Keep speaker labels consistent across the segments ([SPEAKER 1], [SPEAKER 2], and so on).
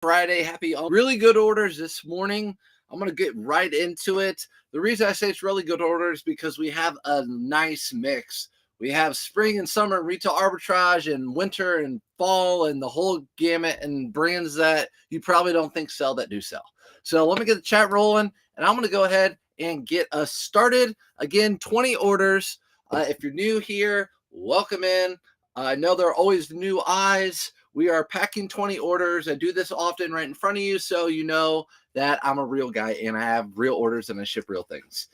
[SPEAKER 1] Friday. Happy really good orders this morning. I'm going to get right into it. The reason I say it's really good orders because we have a nice mix. We have spring and summer retail arbitrage and winter and fall and the whole gamut and brands that you probably don't think sell that do sell. So let me get the chat rolling and I'm going to go ahead and get us started. Again, 20 orders. If you're new here, welcome in. I know there are always new eyes. We are packing 20 orders. I do this often right in front of you, so you know that I'm a real guy and I have real orders and I ship real things.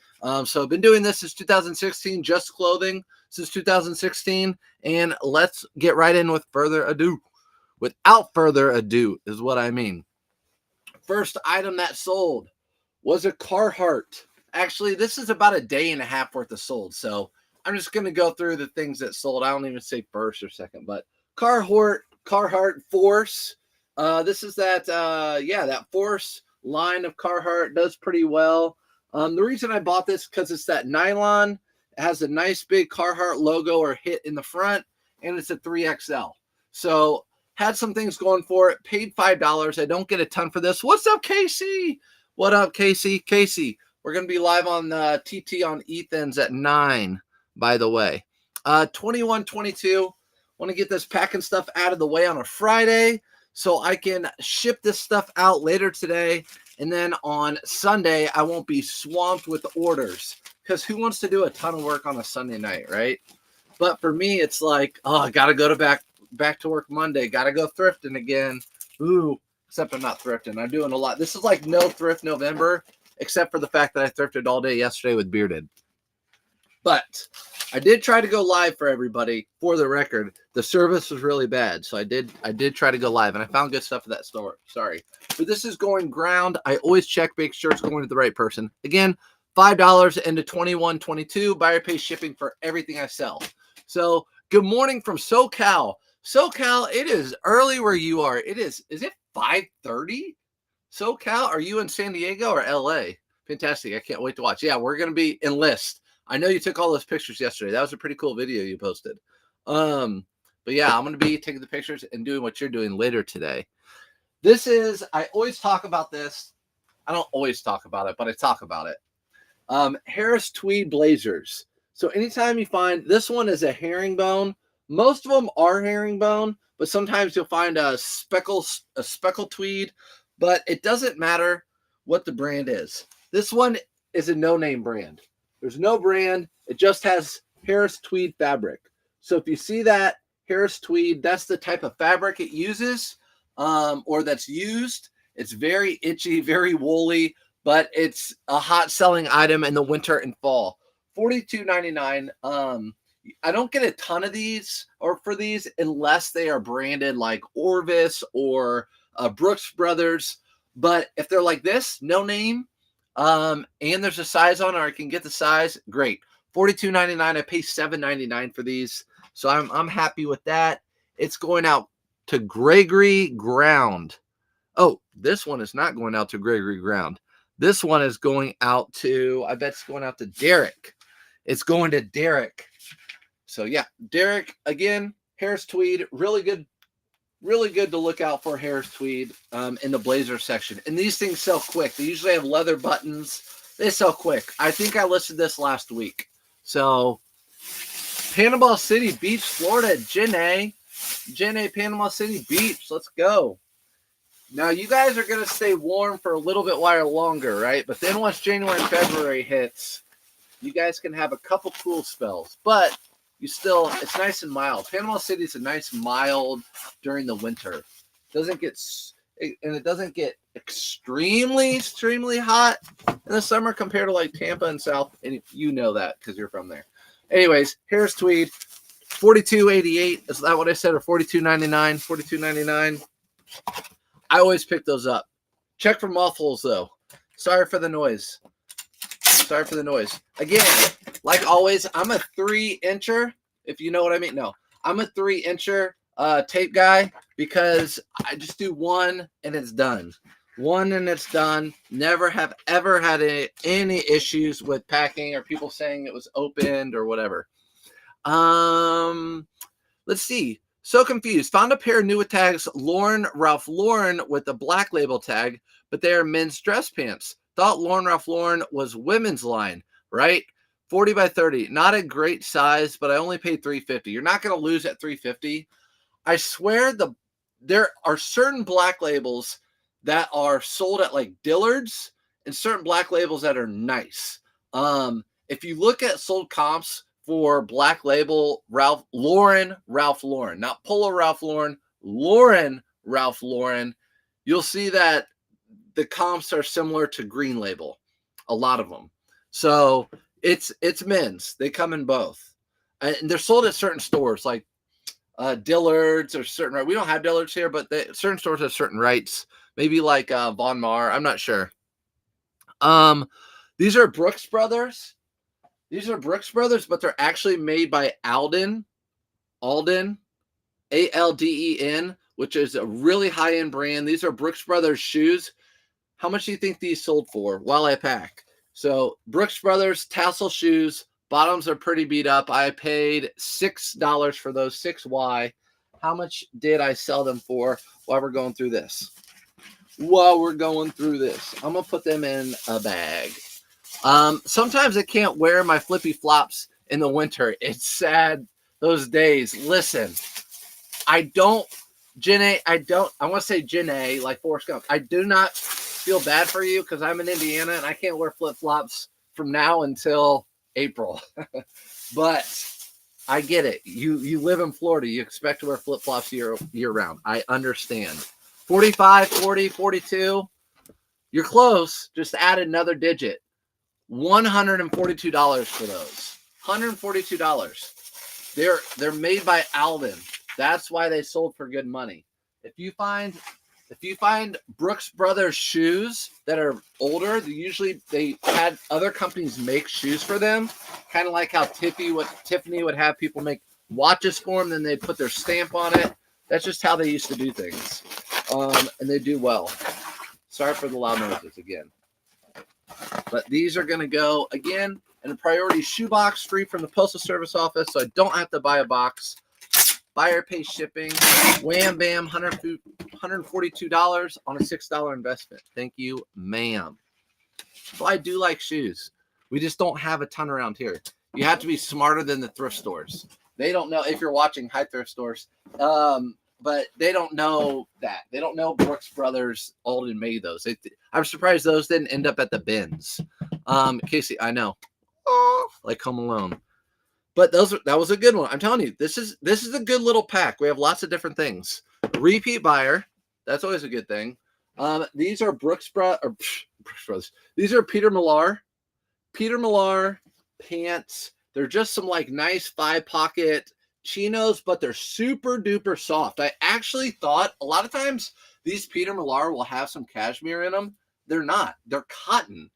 [SPEAKER 1] So I've been doing this since 2016, just clothing since 2016. And let's get right in with further ado. Without further ado is what I mean. First item that sold was a Carhartt. Actually, this is about a day and a half worth of sold. So I'm just going to go through the things that sold. I don't even say first or second, but Carhartt Force. This is that Force line of Carhartt. Does pretty well. The reason I bought this because it's that nylon. It has a nice big Carhartt logo or hit in the front, and it's a 3XL. So had some things going for it. Paid $5. I don't get a ton for this. What's up, Casey? What up, Casey? Casey, we're going to be live on TT on Ethan's at 9, by the way. 2122. Want to get this packing stuff out of the way on a Friday so I can ship this stuff out later today. And then on Sunday, I won't be swamped with orders because who wants to do a ton of work on a Sunday night, right? But for me, it's like, oh, I got to go to back to work Monday. Got to go thrifting again. Ooh, except I'm not thrifting. I'm doing a lot. This is like no thrift November, except for the fact that I thrifted all day yesterday with Bearded. But I did try to go live for everybody. For the record, the service was really bad, so I did try to go live, and I found good stuff at that store. Sorry, but this is going ground. I always check, make sure it's going to the right person. Again, $5 into 2122. Buyer pays shipping for everything I sell. So good morning from SoCal. SoCal, it is early where you are. Is it 5:30? SoCal, are you in San Diego or LA? Fantastic. I can't wait to watch. Yeah, we're gonna be Enlist. I know you took all those pictures yesterday. That was a pretty cool video you posted. But yeah, I'm going to be taking the pictures and doing what you're doing later today. I always talk about this. I don't always talk about it, but I talk about it. Harris tweed blazers. So anytime you find, this one is a herringbone. Most of them are herringbone, but sometimes you'll find a speckle tweed, but it doesn't matter what the brand is. This one is a no-name brand. There's no brand. It just has Harris tweed fabric. So if you see that Harris tweed, that's the type of fabric it uses or that's used. It's very itchy, very woolly, but it's a hot selling item in the winter and fall. $42.99. I don't get a ton of these or for these unless they are branded like Orvis or Brooks Brothers. But if they're like this, no name, and there's a size on, or I can get the size, great. $42.99. I pay $7.99 for these, so I'm happy with that. It's going out to Gregory Ground. Oh, this one is not going out to Gregory Ground. This one is going out to, I bet it's going out to Derek. It's going to Derek. So yeah, Derek, again, Harris tweed, really good to look out for Harris tweed in the blazer section. And these things sell quick. They usually have leather buttons. They sell quick. I think I listed this last week. So Panama City Beach, Florida, Jenna, Panama City Beach. Let's go. Now you guys are going to stay warm for a little bit while longer, right? But then once January and February hits, you guys can have a couple cool spells. But it's nice and mild. Panama City is a nice mild during the winter. It doesn't get extremely hot in the summer compared to like Tampa and South. And you know that because you're from there. Anyways, Harris tweed, $42.88. Is that what I said? Or $42.99? $42.99. I always pick those up. Check for moth holes though. Sorry for the noise. Again, like always, I'm a 3-incher, if you know what I mean. No, I'm a 3-incher tape guy because I just do one and it's done. Never have ever had any issues with packing or people saying it was opened or whatever. Let's see. So confused. Found a pair new with tags Lauren Ralph Lauren with the black label tag, but they are men's dress pants. Thought Lauren Ralph Lauren was women's line, right? 40 by 30. Not a great size, but I only paid $350. You're not going to lose at $350. I swear there are certain black labels that are sold at like Dillard's and certain black labels that are nice. If you look at sold comps for black label Ralph Lauren, not Polo Ralph Lauren, Ralph Lauren, you'll see that the comps are similar to green label, a lot of them. So it's men's. They come in both, and they're sold at certain stores like Dillard's or certain. We don't have Dillard's here, but certain stores have certain rights. Maybe like Von Mar. I'm not sure. These are Brooks Brothers. These are Brooks Brothers, but they're actually made by Alden, Alden, which is a really high-end brand. These are Brooks Brothers shoes. How much do you think these sold for while I pack? So Brooks Brothers tassel shoes. Bottoms are pretty beat up. I paid $6 for those, 6Y. How much did I sell them for while we're going through this? I'm going to put them in a bag. Sometimes I can't wear my flippy flops in the winter. It's sad those days. Listen, I want to say Janae, like Forrest Gump. I do not feel bad for you because I'm in Indiana and I can't wear flip-flops from now until April. But I get it. You live in Florida. You expect to wear flip-flops year round. I understand. 45, 40, 42. You're close. Just add another digit. $142 for those. $142. They're made by Alden. That's why they sold for good money. If you find Brooks Brothers shoes that are older, they had other companies make shoes for them, kind of like how Tiffany would have people make watches for them, then they'd put their stamp on it. That's just how they used to do things, and they do well. Sorry for the loud noises again. But these are going to go, again, in a priority shoebox, free from the Postal Service office, so I don't have to buy a box. Buyer pays shipping. Wham, bam, $142 on a $6 investment. Thank you, ma'am. So I do like shoes. We just don't have a ton around here. You have to be smarter than the thrift stores. They don't know, if you're watching high thrift stores, but they don't know that. They don't know Brooks Brothers Alden made those. I'm surprised those didn't end up at the bins. Casey, I know. Oh, like Home Alone. But that was a good one. I'm telling you, this is a good little pack. We have lots of different things. Repeat buyer. That's always a good thing. These are Brooks Brothers. These are Peter Millar pants. They're just some like nice 5-pocket chinos, but they're super duper soft. I actually thought a lot of times these Peter Millar will have some cashmere in them. They're not. They're cotton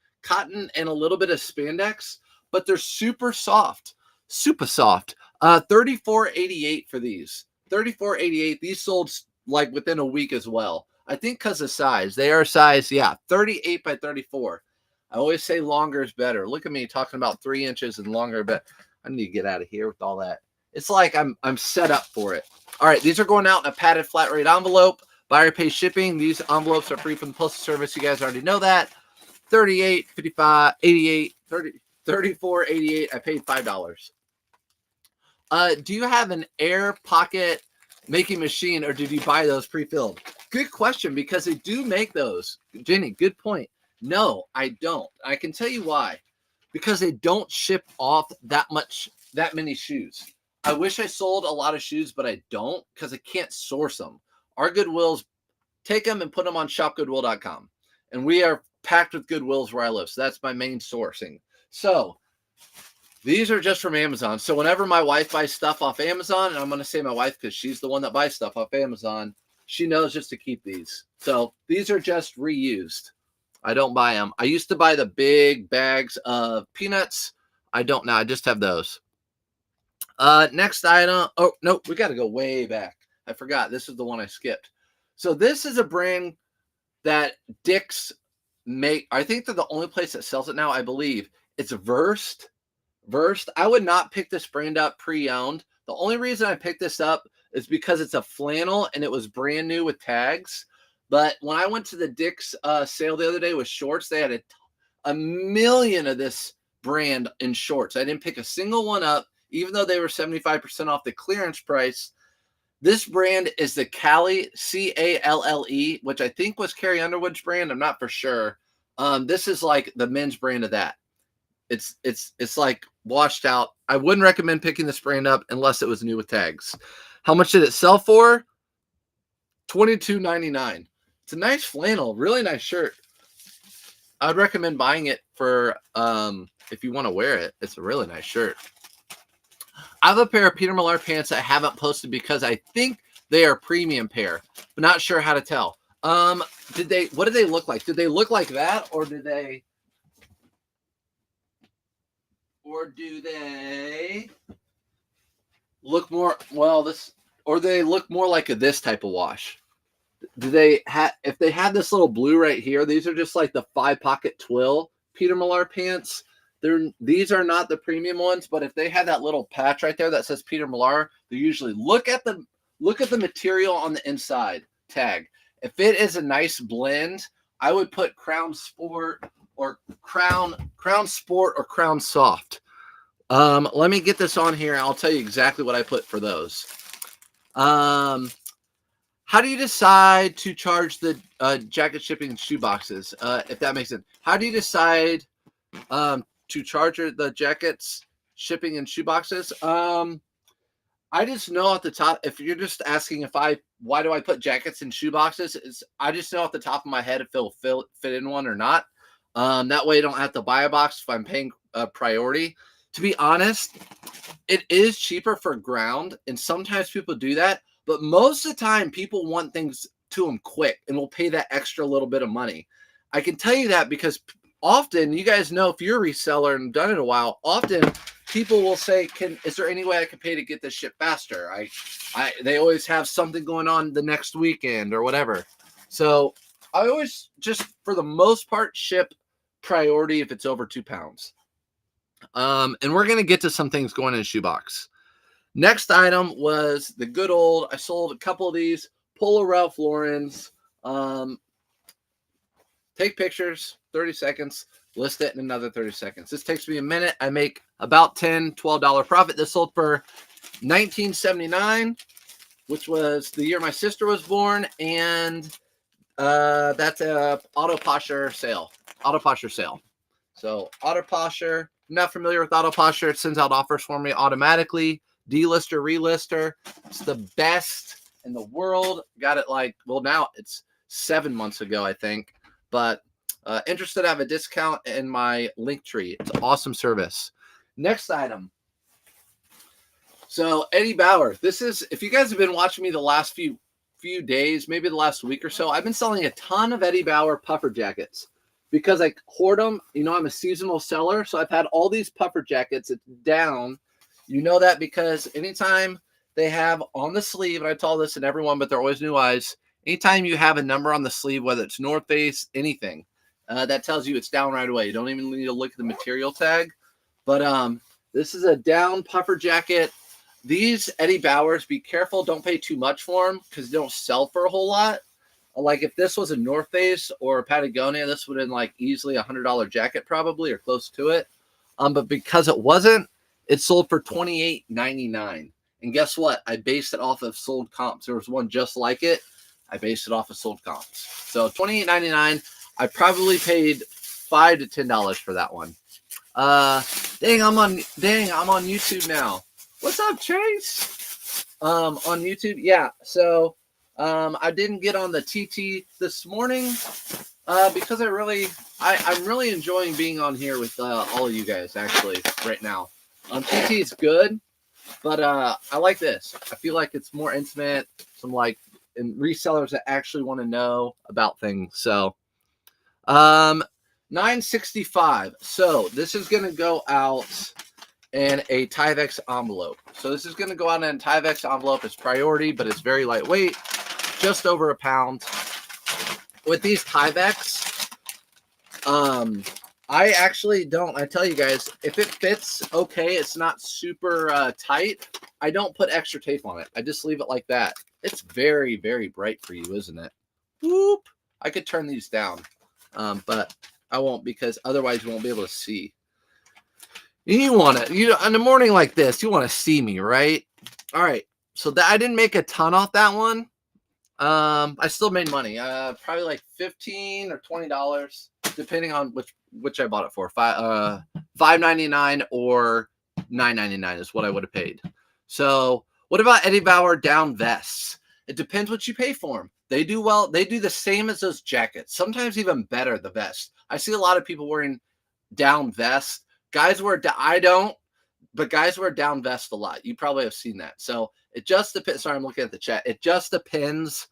[SPEAKER 1] and a little bit of spandex, but they're super soft. $34.88 for these. $34.88. These sold like within a week as well. I think because of size. They are size, 38 by 34. I always say longer is better. Look at me talking about 3 inches and longer, but I need to get out of here with all that. It's like I'm set up for it. All right, these are going out in a padded flat rate envelope. Buyer pays shipping. These envelopes are free from the Postal Service. You guys already know that. $38, $55, $88, $34.88. I paid $5. Do you have an air pocket making machine, or did you buy those pre-filled? Good question, because they do make those. Jenny, good point. No, I don't. I can tell you why. Because they don't ship off that many shoes. I wish I sold a lot of shoes, but I don't because I can't source them. Our Goodwills take them and put them on shopgoodwill.com. And we are packed with Goodwills where I live. So that's my main sourcing. So these are just from Amazon. So whenever my wife buys stuff off Amazon, and I'm going to say my wife because she's the one that buys stuff off Amazon, she knows just to keep these. So these are just reused. I don't buy them. I used to buy the big bags of peanuts. I don't now. I just have those. Next item. Oh, no, we got to go way back. I forgot. This is the one I skipped. So this is a brand that Dick's make. I think they're the only place that sells it now, I believe. It's Versed. I would not pick this brand up pre-owned. The only reason I picked this up is because it's a flannel and it was brand new with tags. But when I went to the Dick's sale the other day with shorts, they had a million of this brand in shorts. I didn't pick a single one up, even though they were 75% off the clearance price. This brand is the Cali, C-A-L-L-E, which I think was Carrie Underwood's brand. I'm not for sure. This is like the men's brand of that. It's like washed out. I wouldn't recommend picking this brand up unless it was new with tags. How much did it sell for? $22.99. It's a nice flannel, really nice shirt. I'd recommend buying it for if you want to wear it. It's a really nice shirt. I have a pair of Peter Millar pants I haven't posted because I think they are a premium pair, but not sure how to tell. What did they look like? Did they look like that, or do they look more they look more like this type of wash? If they had this little blue right here, these are just like the 5-pocket twill Peter Millar pants. These are not the premium ones, but if they had that little patch right there that says Peter Millar, they usually look at the material on the inside tag. If it is a nice blend, I would put Crown Sport or Crown Sport or Crown Soft. Let me get this on here and I'll tell you exactly what I put for those. How do you decide to charge the jacket shipping and shoe boxes? If that makes sense. How do you decide to charge the jackets, shipping, and shoe boxes? I just know at the top, if you're just asking why do I put jackets in shoe boxes, I just know off the top of my head if it'll fit in one or not. That way I don't have to buy a box if I'm paying priority. To be honest, it is cheaper for ground, and sometimes people do that, but most of the time people want things to them quick and will pay that extra little bit of money. I can tell you that because often, you guys know, if you're a reseller and done it a while, often people will say, is there any way I can pay to get this ship faster? They always have something going on the next weekend or whatever. So I always just, for the most part, ship priority if it's over 2 pounds. And we're going to get to some things going in a shoebox. Next item was the good old, I sold a couple of these Polo Ralph Lauren's. Take pictures, 30 seconds, list it in another 30 seconds. This takes me a minute. I make about $10, $12 profit. This sold for $19.79, which was the year my sister was born, and that's a Auto Posture sale. So Auto Posture, not familiar with Auto Posture. It sends out offers for me automatically. Delister, relister. It's the best in the world. Got it now it's 7 months ago, I think. But interested, I have a discount in my link tree. It's an awesome service. Next item. So Eddie Bauer. This is, if you guys have been watching me the last few days, maybe the last week or so, I've been selling a ton of Eddie Bauer puffer jackets because I hoard them. You know, I'm a seasonal seller, so I've had all these puffer jackets. It's down. You know that because anytime they have on the sleeve, and I tell this in everyone, but they're always new eyes. Anytime you have a number on the sleeve, whether it's North Face, anything, that tells you it's down right away. You don't even need to look at the material tag. But this is a down puffer jacket. These Eddie Bauers, be careful. Don't pay too much for them because they don't sell for a whole lot. Like if this was a North Face or a Patagonia, this would have been like easily $100 jacket probably or close to it. But because it wasn't, it sold for $28.99. And guess what? I based it off of sold comps. There was one just like it. I based it off of sold comps. So $28.99. I probably paid $5 to $10 for that one. Dang, I'm on YouTube now. What's up, Chase? On YouTube, yeah. So I didn't get on the TT this morning because I'm really enjoying being on here with all of you guys actually right now. TT is good, but I like this. I feel like it's more intimate. And resellers that actually want to know about things. So $9.65. So this is going to go out in a Tyvek envelope. So this is going to go out in a Tyvek envelope. It's priority, but it's very lightweight, just over a pound. With these Tyveks, I actually don't. I tell you guys, if it fits okay, it's not super tight, I don't put extra tape on it. I just leave it like that. It's very, very bright for you, isn't it? Whoop. I could turn these down, but I won't because otherwise you won't be able to see. You want to, in a morning like this, you want to see me, right? All right. So I didn't make a ton off that one. I still made money. Probably like $15 or $20, depending on which I bought it for. $5.99 or $9.99 is what I would have paid. So what about Eddie Bauer down vests? It depends what you pay for them. They do well. They do the same as those jackets. Sometimes even better, the vest. I see a lot of people wearing down vests. Guys wear, I don't, but guys wear down vest a lot. You probably have seen that. So it just depends. Sorry, I'm looking at the chat. It just depends.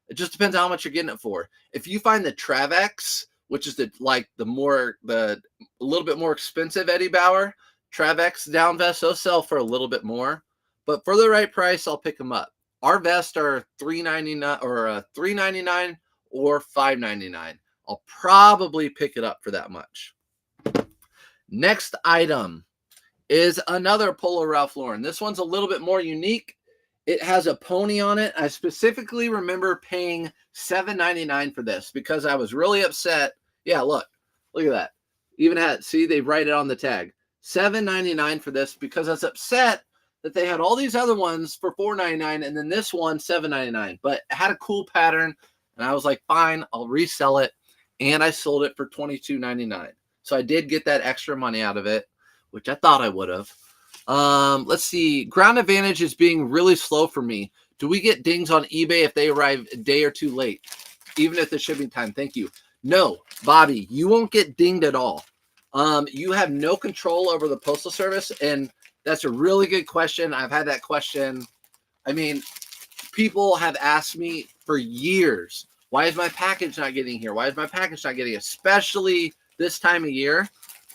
[SPEAKER 1] It just depends how much you're getting it for. If you find the Travex, which is a little bit more expensive Eddie Bauer Travex down vest, they'll sell for a little bit more. But for the right price, I'll pick them up. Our vests are $3.99 or $3.99 or $5.99. I'll probably pick it up for that much. Next item is another Polo Ralph Lauren. This one's a little bit more unique. It has a pony on it. I specifically remember paying $7.99 for this because I was really upset. Yeah, look at that. Even had, see, they write it on the tag. $7.99 for this because I was upset that they had all these other ones for $4.99 and then this one $7.99. But it had a cool pattern, and I was like, fine, I'll resell it. And I sold it for $22.99. So I did get that extra money out of it, which I thought I would have. Let's see. Ground Advantage is being really slow for me. Do we get dings on eBay if they arrive a day or two late, even at the shipping time? Thank you. No, Bobby, you won't get dinged at all. You have no control over the Postal Service, and that's a really good question. I've had that question. I mean, people have asked me for years, why is my package not getting here? Why is my package not getting here? Especially this time of year.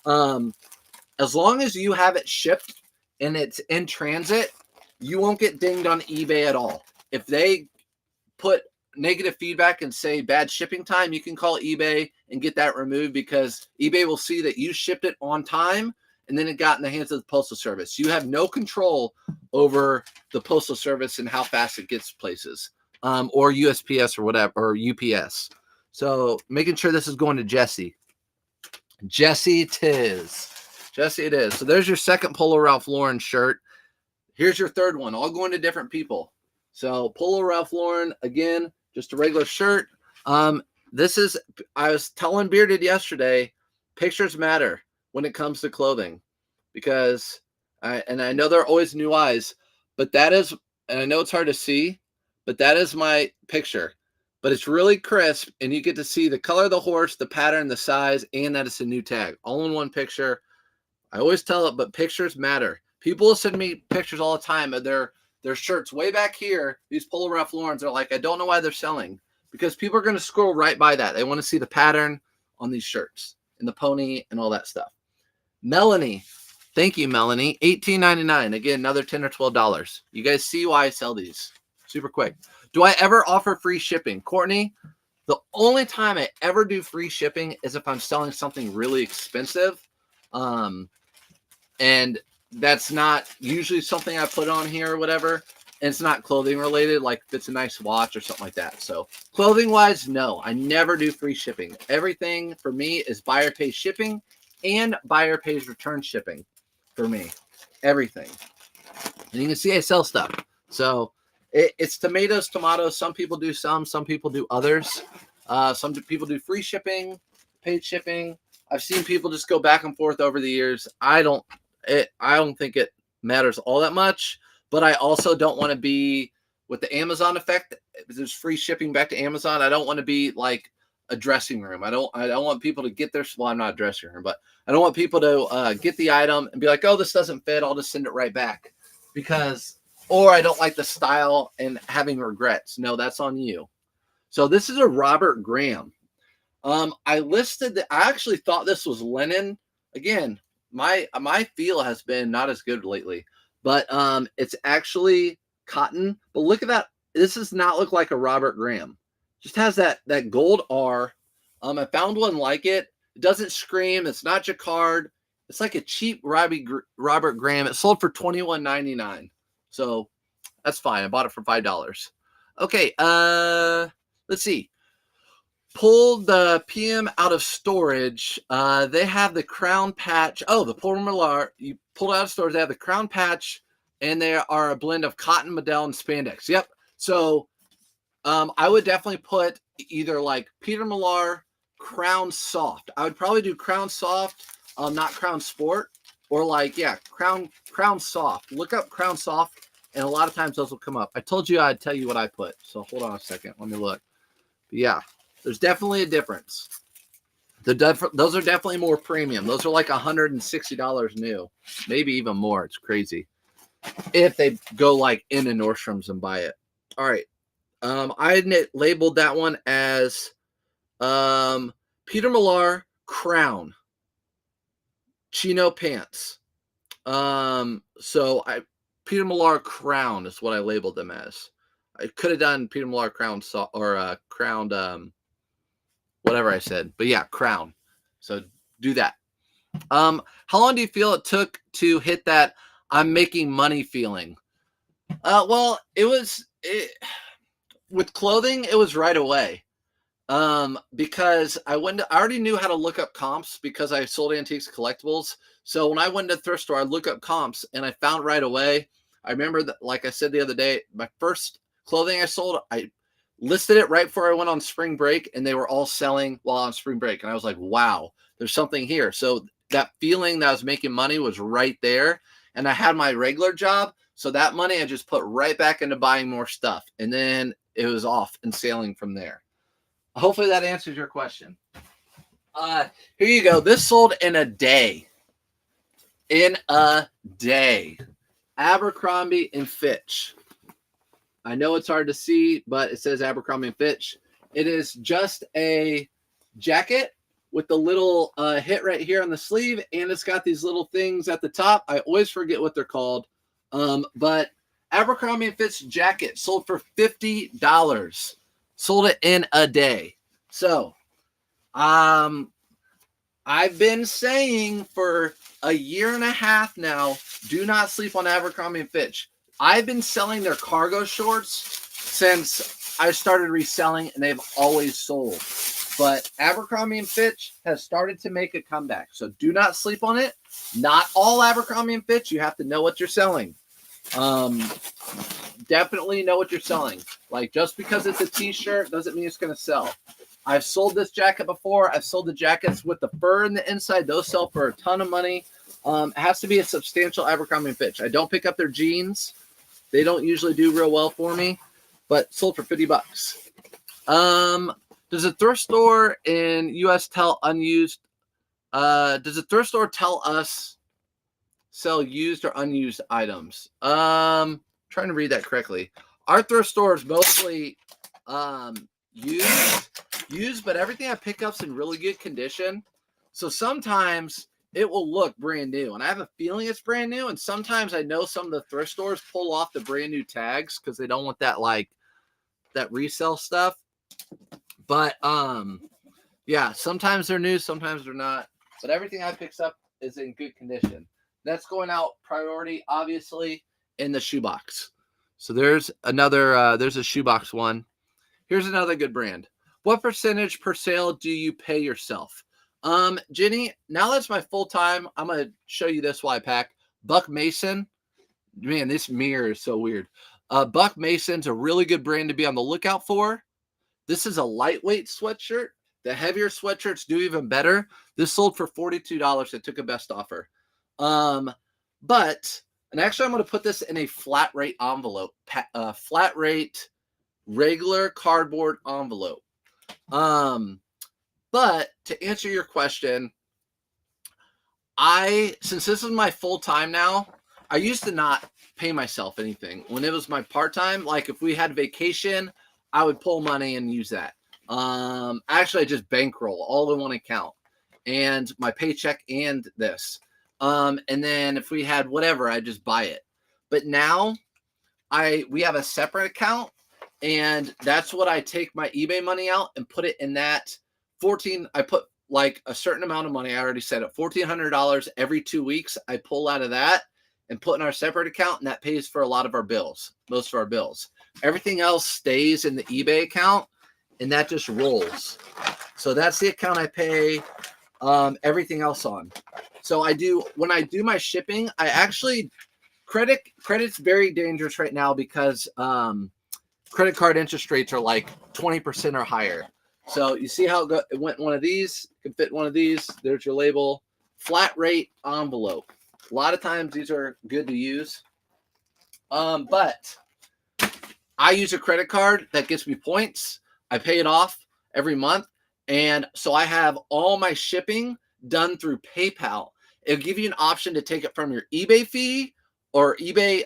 [SPEAKER 1] As long as you have it shipped and it's in transit, you won't get dinged on eBay at all. If they put negative feedback and say bad shipping time, you can call eBay and get that removed because eBay will see that you shipped it on time and then it got in the hands of the Postal Service. You have no control over the Postal Service and how fast it gets places, or USPS or whatever, or UPS. So making sure this is going to Jesse. Jesse it is. Jesse it is. So there's your second Polo Ralph Lauren shirt. Here's your third one, all going to different people. So Polo Ralph Lauren, again, just a regular shirt. This is, I was telling Bearded yesterday, pictures matter when it comes to clothing because I know there are always new eyes, but that is, and I know it's hard to see, but that is my picture. But it's really crisp, and you get to see the color of the horse, the pattern, the size, and that it's a new tag, all in one picture. I always tell it, but pictures matter. People will send me pictures all the time of their shirts way back here. These Polo Ralph Laurens are like, I don't know why they're selling because people are going to scroll right by that. They want to see the pattern on these shirts and the pony and all that stuff. Melanie, thank you, Melanie. $18.99. Again, another $10 or $12. You guys see why I sell these super quick. Do I ever offer free shipping? Courtney, the only time I ever do free shipping is if I'm selling something really expensive. And that's not usually something I put on here or whatever. And it's not clothing related, like if it's a nice watch or something like that. So clothing wise, no, I never do free shipping. Everything for me is buyer pays shipping and buyer pays return shipping for me. Everything. And you can see I sell stuff. So it's tomatoes. Some people do some people do others. Some people do free shipping, paid shipping. I've seen people just go back and forth over the years. I don't think it matters all that much, but I also don't want to be with the Amazon effect. There's free shipping back to Amazon. I don't want to be like a dressing room. I don't want people to get their, well, I'm not a dressing room, but I don't want people to get the item and be like, oh, this doesn't fit. I'll just send it right back or I don't like the style and having regrets. No, that's on you. So this is a Robert Graham. I listed that. I actually thought this was linen. Again, my feel has been not as good lately, but it's actually cotton. But look at that. This does not look like a Robert Graham. Just has that gold R. I found one like it. It doesn't scream. It's not jacquard. It's like a cheap Robert Graham. It sold for $21.99. So that's fine. I bought it for $5. Okay, let's see. Pulled the PM out of storage. They have the crown patch. Oh, the Polar you pulled out of storage. They have the crown patch, and they are a blend of cotton, modal, and spandex. Yep. So I would definitely put either like Peter Millar Crown Soft. I would probably do Crown Soft, not Crown Sport, or like, yeah, Crown Soft. Look up Crown Soft, and a lot of times those will come up. I told you I'd tell you what I put, so hold on a second. Let me look. But yeah, there's definitely a difference. Those are definitely more premium. Those are like $160 new, maybe even more. It's crazy if they go like into Nordstrom's and buy it. All right. I labeled that one as Peter Millar Crown Chino pants. So Peter Millar Crown is what I labeled them as. I could have done Peter Millar Crown or crowned whatever I said, but yeah, Crown. So do that. How long do you feel it took to hit that I'm making money feeling? Well, with clothing, it was right away. Because I already knew how to look up comps because I sold antiques and collectibles. So when I went to the thrift store, I look up comps and I found right away. I remember that, like I said the other day, my first clothing I sold, I listed it right before I went on spring break, and they were all selling while on spring break. And I was like, wow, there's something here. So that feeling that I was making money was right there. And I had my regular job. So that money I just put right back into buying more stuff. And then it was off and sailing from there. Hopefully that answers your question. Here you go. This sold in a day. In a day. Abercrombie and Fitch. I know it's hard to see, but it says Abercrombie and Fitch. It is just a jacket with the little hit right here on the sleeve, and it's got these little things at the top. I always forget what they're called. But Abercrombie and Fitch jacket sold for $50. Sold it in a day. So, I've been saying for a year and a half now, do not sleep on Abercrombie and Fitch. I've been selling their cargo shorts since I started reselling, and they've always sold. But Abercrombie and Fitch has started to make a comeback. So do not sleep on it. Not all Abercrombie and Fitch. You have to know what you're selling. Definitely know what you're selling. Like, just because it's a t-shirt doesn't mean it's going to sell. I've sold this jacket before. I've sold the jackets with the fur in the inside. Those sell for a ton of money. It has to be a substantial Abercrombie & Fitch. I don't pick up their jeans. They don't usually do real well for me, but sold for $50. Does a thrift store in U.S. tell unused? Does a thrift store tell us sell used or unused items? Trying to read that correctly. Our thrift store is mostly used, but everything I pick up's in really good condition. So sometimes it will look brand new, and I have a feeling it's brand new. And sometimes I know some of the thrift stores pull off the brand new tags because they don't want that that resale stuff. But yeah, sometimes they're new, sometimes they're not. But everything I pick up is in good condition. That's going out priority, obviously, in the shoebox. So there's another. There's a shoebox one. Here's another good brand. What percentage per sale do you pay yourself? Jenny, now that's my full time. I'm going to show you this while I pack. Buck Mason. Man, this mirror is so weird. Buck Mason's a really good brand to be on the lookout for. This is a lightweight sweatshirt. The heavier sweatshirts do even better. This sold for $42. It took a best offer. And actually I'm going to put this in a flat rate envelope. Flat rate, regular cardboard envelope. But to answer your question, since this is my full time now, I used to not pay myself anything. When it was my part-time, like if we had vacation, I would pull money and use that. Actually I just bankroll all in one account and my paycheck and this. And then if we had whatever, I just buy it. But now we have a separate account, and that's what I take my eBay money out and put it in that 14. I put like a certain amount of money. I already said it, $1,400 every 2 weeks. I pull out of that and put in our separate account, and that pays for a lot of our bills, most of our bills. Everything else stays in the eBay account, and that just rolls. So that's the account I pay everything else on. So when I do my shipping, I actually credit's very dangerous right now because credit card interest rates are like 20% or higher. So you see how it went one of these, can fit one of these. There's your label, flat rate envelope. A lot of times these are good to use. But I use a credit card that gets me points. I pay it off every month. And so I have all my shipping done through PayPal. It'll give you an option to take it from your eBay fee or eBay,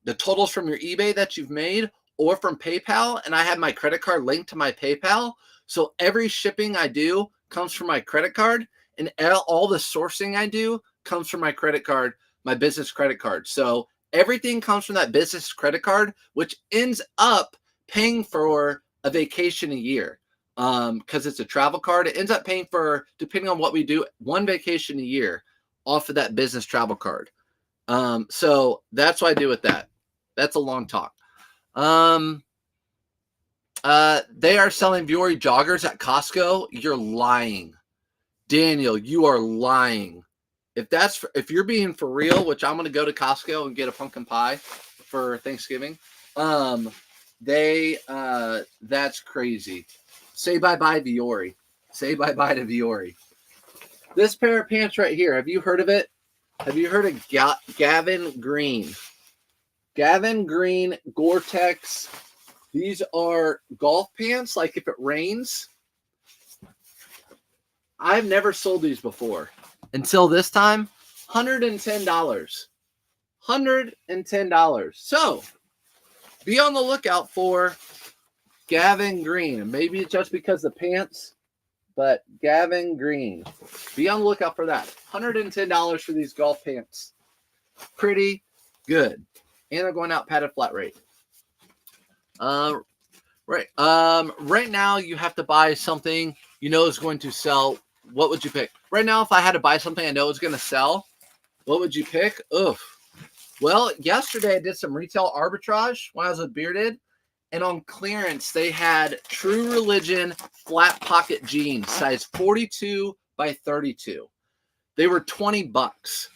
[SPEAKER 1] the totals from your eBay that you've made, or from PayPal. And I have my credit card linked to my PayPal. So every shipping I do comes from my credit card, and all the sourcing I do comes from my credit card, my business credit card. So everything comes from that business credit card, which ends up paying for a vacation a year. Because it's a travel card, it ends up paying for, depending on what we do, one vacation a year off of that business travel card. So that's what I do with that. That's a long talk. They are selling Vuori joggers at Costco. You're lying. Daniel, you are lying. If you're being for real, which I'm going to go to Costco and get a pumpkin pie for Thanksgiving. That's crazy. Say bye-bye Vuori. Say bye-bye to Vuori. This pair of pants right here, have you heard of it? Have you heard of Gavin Green? Gavin Green Gore-Tex. These are golf pants, like if it rains. I've never sold these before. Until this time, $110. $110. So, be on the lookout for Gavin Green. And maybe it's just because the pants, but Gavin Green. Be on the lookout for that. $110 for these golf pants. Pretty good. And they're going out padded flat rate. Right now you have to buy something you know is going to sell. What would you pick? Right now, if I had to buy something I know is going to sell, what would you pick? Oof. Well, yesterday I did some retail arbitrage when I was with Bearded, and on clearance they had True Religion flat pocket jeans, size 42 by 32. They were $20.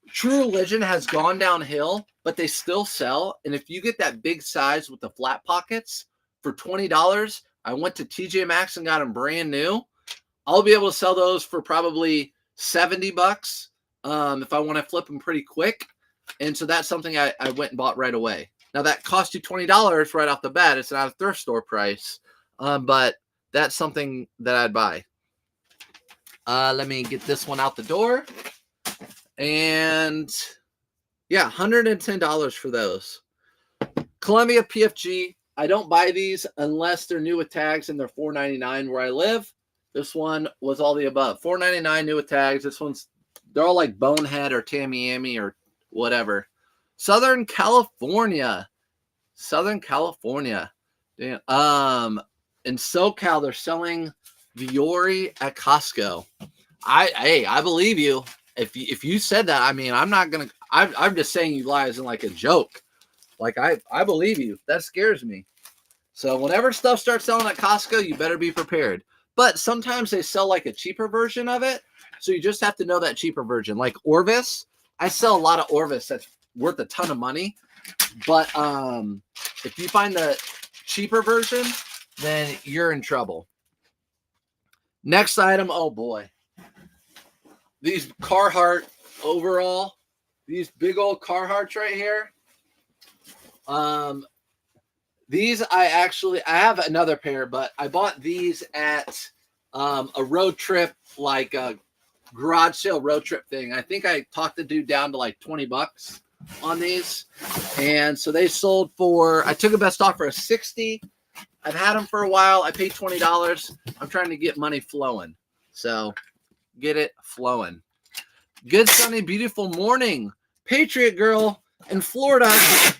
[SPEAKER 1] True Religion has gone downhill, but they still sell. And if you get that big size with the flat pockets for $20, I went to TJ Maxx and got them brand new. I'll be able to sell those for probably $70 if I want to flip them pretty quick. And so that's something I went and bought right away. Now that cost you $20 right off the bat. It's not a thrift store price, but that's something that I'd buy. Let me get this one out the door. And yeah, $110 for those. Columbia PFG. I don't buy these unless they're new with tags and they're $4.99 where I live. This one was all the above. $4.99 new with tags. They're all like Bonehead or Tamiami or whatever. Southern California. Damn. In SoCal, they're selling Vuori at Costco. I believe you. If you said that, I mean, I'm just saying you lie as in like a joke. Like I believe you. That scares me. So whenever stuff starts selling at Costco, you better be prepared. But sometimes they sell like a cheaper version of it. So you just have to know that cheaper version. Like Orvis. I sell a lot of Orvis that's worth a ton of money. But if you find the cheaper version, then you're in trouble. Next item. Oh boy. These Carhartt overall. These big old Carhartts right here. These I have another pair, but I bought these at a road trip, like a garage sale road trip thing. I think I talked the dude down to like $20 on these. And so they sold I took a best offer of $60. I've had them for a while. I paid $20. I'm trying to get money flowing. So get it flowing. Good, sunny, beautiful morning. Patriot girl in Florida.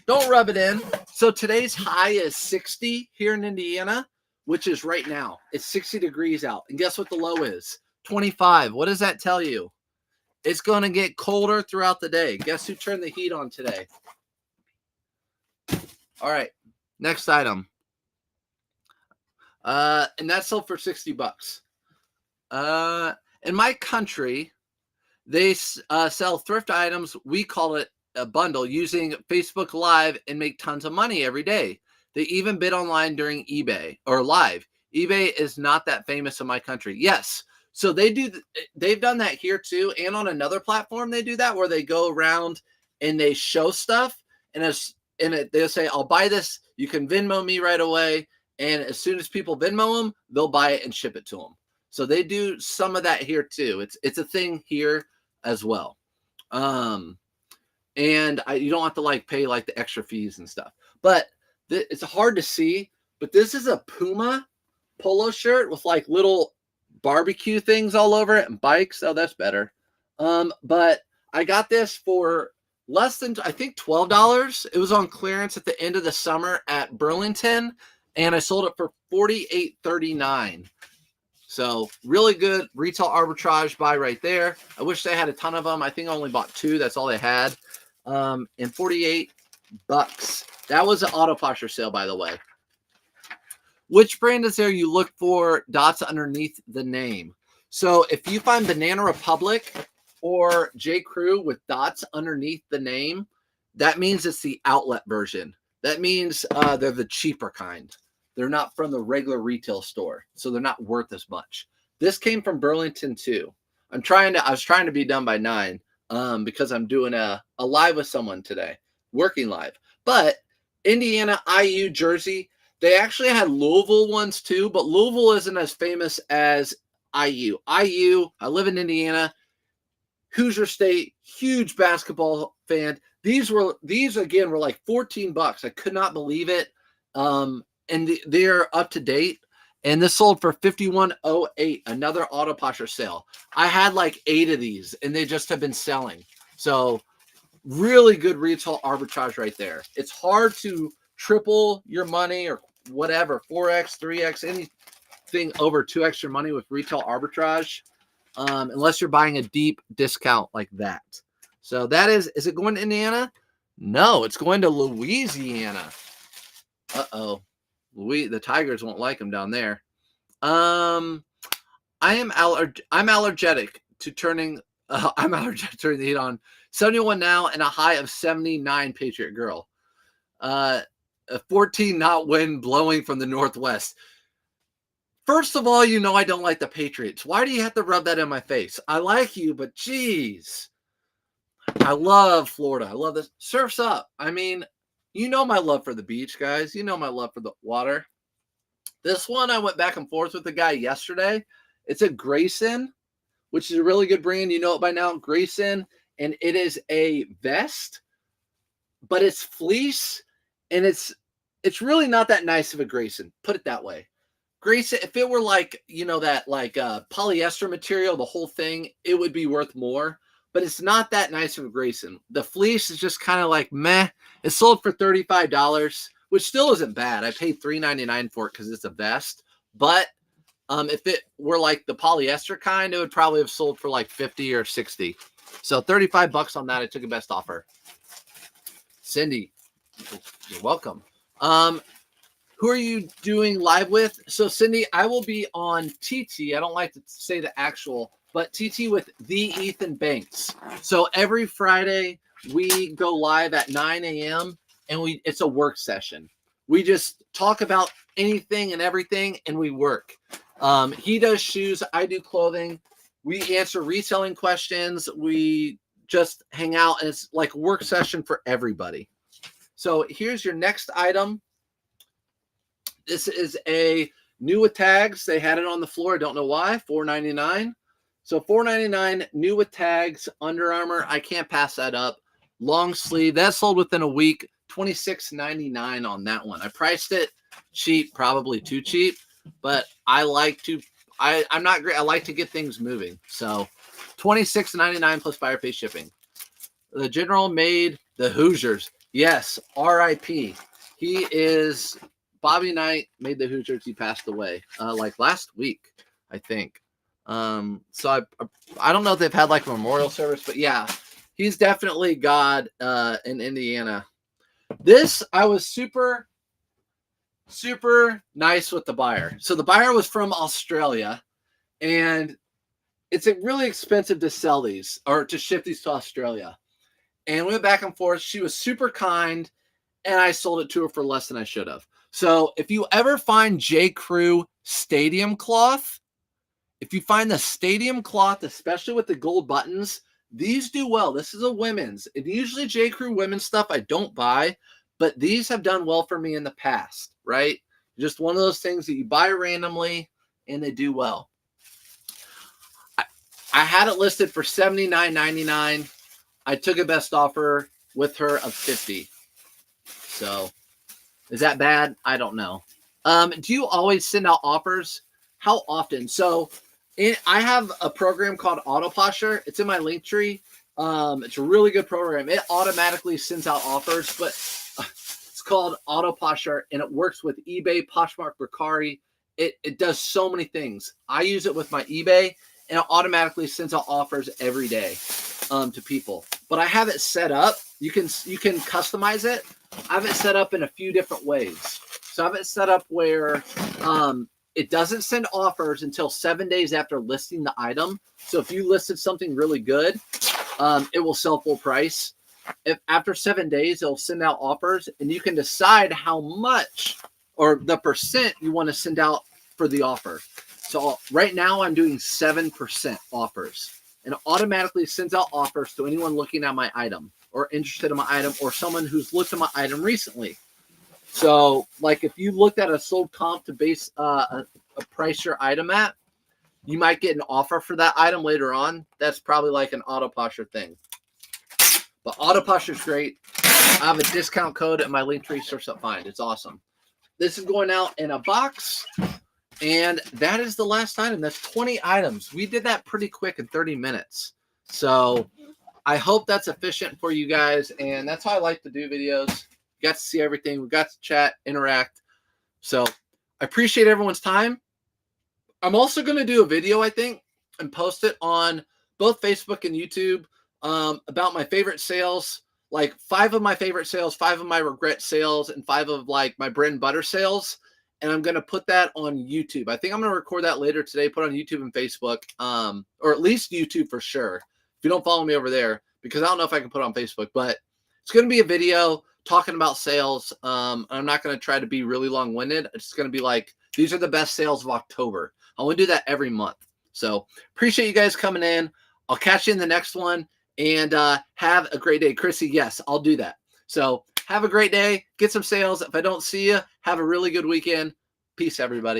[SPEAKER 1] Don't rub it in. So today's high is 60 here in Indiana. which is right now. It's 60 degrees out. And guess what the low is? 25. What does that tell you? It's going to get colder throughout the day. Guess who turned the heat on today? All right. Next item. And that sold for 60 bucks. In my country, they sell thrift items. We call it a bundle, using Facebook Live, and make tons of money every day. They even bid online during eBay or live. eBay is not that famous in my country. Yes. So they've done that here too. And on another platform, they do that where they go around and they show stuff. And they'll say, I'll buy this. You can Venmo me right away. And as soon as people Venmo them, they'll buy it and ship it to them. So they do some of that here too. It's a thing here as well. And you don't have to like pay like the extra fees and stuff. But it's hard to see. But this is a Puma polo shirt with like little barbecue things all over it and bikes. Oh, that's better. But I got this for less than, I think, $12. It was on clearance at the end of the summer at Burlington, and I sold it for $48.39. So really good retail arbitrage buy right there. I wish they had a ton of them. I think I only bought 2. That's all they had. And 48 bucks. That was an auto posture sale, by the way. Which brand is there you look for dots underneath the name? So if you find Banana Republic or J. Crew with dots underneath the name, that means it's the outlet version. That means they're the cheaper kind. They're not from the regular retail store, so they're not worth as much. This came from Burlington too. I was trying to be done by 9 because I'm doing a live with someone today, working live. But Indiana, IU, Jersey, they actually had Louisville ones too, but Louisville isn't as famous as IU. IU, I live in Indiana, Hoosier State, huge basketball fan. These again were like 14 bucks. I could not believe it. And they're up to date. And this sold for $51.08, another auto posture sale. I had like 8 of these, and they just have been selling. So really good retail arbitrage right there. It's hard to triple your money or whatever, 4x, 3x, anything over 2x your money with retail arbitrage, unless you're buying a deep discount like that. So that is it going to Indiana? No, it's going to Louisiana. Uh-oh. The Tigers won't like them down there. I'm allergic to turning the heat on. 71 now and a high of 79, Patriot Girl. 14 knot wind blowing from the northwest. First of all, you know I don't like the Patriots. Why do you have to rub that in my face? I like you, but geez. I love Florida. I love this. Surf's up. I mean, you know my love for the beach, guys. You know my love for the water. This one, I went back and forth with the guy yesterday. It's a Grayson, which is a really good brand. You know it by now, Grayson. And it is a vest, but it's fleece, and it's really not that nice of a Grayson. Put it that way. Grayson, if it were like, you know, that like polyester material, the whole thing, it would be worth more. But it's not that nice of a Grayson. The fleece is just kind of like meh. It sold for $35, which still isn't bad. I paid $3.99 for it because it's a vest. But if it were like the polyester kind, it would probably have sold for like 50 or 60. So 35 bucks on that. I took a best offer. Cindy, you're welcome. Who are you doing live with? So Cindy, I will be on TT. I don't like to say the actual, but TT with the Ethan Banks. So every Friday we go live at 9 a.m. and it's a work session. We just talk about anything and everything, and we work. He does shoes. I do clothing. We answer reselling questions. We just hang out, and it's like a work session for everybody. So here's your next item. This is a new with tags. They had it on the floor. I don't know why. $4.99. So $4.99, new with tags, Under Armour. I can't pass that up. Long sleeve. That sold within a week. $26.99 on that one. I priced it cheap, probably too cheap, but I'm not great. I like to get things moving. So $26.99 plus buyer pay shipping. The General made the Hoosiers. Yes, RIP. He is Bobby Knight made the Hoosiers. He passed away like last week, I think. So I don't know if they've had like a memorial service, but yeah, he's definitely God in Indiana. This, I was super nice with the buyer. So the buyer was from Australia, and it's really expensive to sell these or to ship these to Australia. And we went back and forth. She was super kind, and I sold it to her for less than I should have. So if you ever find J. Crew stadium cloth, if you find the stadium cloth, especially with the gold buttons, these do well. This is a women's. And usually J. Crew women's stuff I don't buy, but these have done well for me in the past, right? Just one of those things that you buy randomly and they do well. I had it listed for $79.99. I took a best offer with her of $50. So is that bad? I don't know. Do you always send out offers? How often? So I have a program called Autoposher. It's in my link tree. It's a really good program. It automatically sends out offers, but it's called Autoposher, and it works with eBay, Poshmark, Mercari. It does so many things. I use it with my eBay, and it automatically sends out offers every day to people. But I have it set up. You can customize it. I have it set up in a few different ways. So I have it set up where it doesn't send offers until 7 days after listing the item. So if you listed something really good, it will sell full price. If after 7 days, it'll send out offers, and you can decide how much or the percent you want to send out for the offer. So right now I'm doing 7% offers, and it automatically sends out offers to anyone looking at my item or interested in my item or someone who's looked at my item recently. So like if you looked at a sold comp to base a price your item at, you might get an offer for that item later on. That's probably like an Autoposher thing. But Autoposher is great. I have a discount code at my link tree, search up find. It's awesome. This is going out in a box, and that is the last item. That's 20 items. We did that pretty quick in 30 minutes. So I hope that's efficient for you guys, and that's how I like to do videos. You got to see everything. We got to chat, interact. So I appreciate everyone's time. I'm also going to do a video, I think, and post it on both Facebook and YouTube about my favorite sales, like 5 of my favorite sales, 5 of my regret sales, and 5 of like my bread and butter sales. And I'm going to put that on YouTube. I think I'm going to record that later today, put it on YouTube and Facebook, or at least YouTube for sure. If you don't follow me over there, because I don't know if I can put it on Facebook, but it's going to be a video talking about sales. I'm not going to try to be really long-winded. It's going to be like, these are the best sales of October. I want to do that every month. So appreciate you guys coming in. I'll catch you in the next one, and have a great day. Chrissy, yes, I'll do that. So have a great day. Get some sales. If I don't see you, have a really good weekend. Peace, everybody.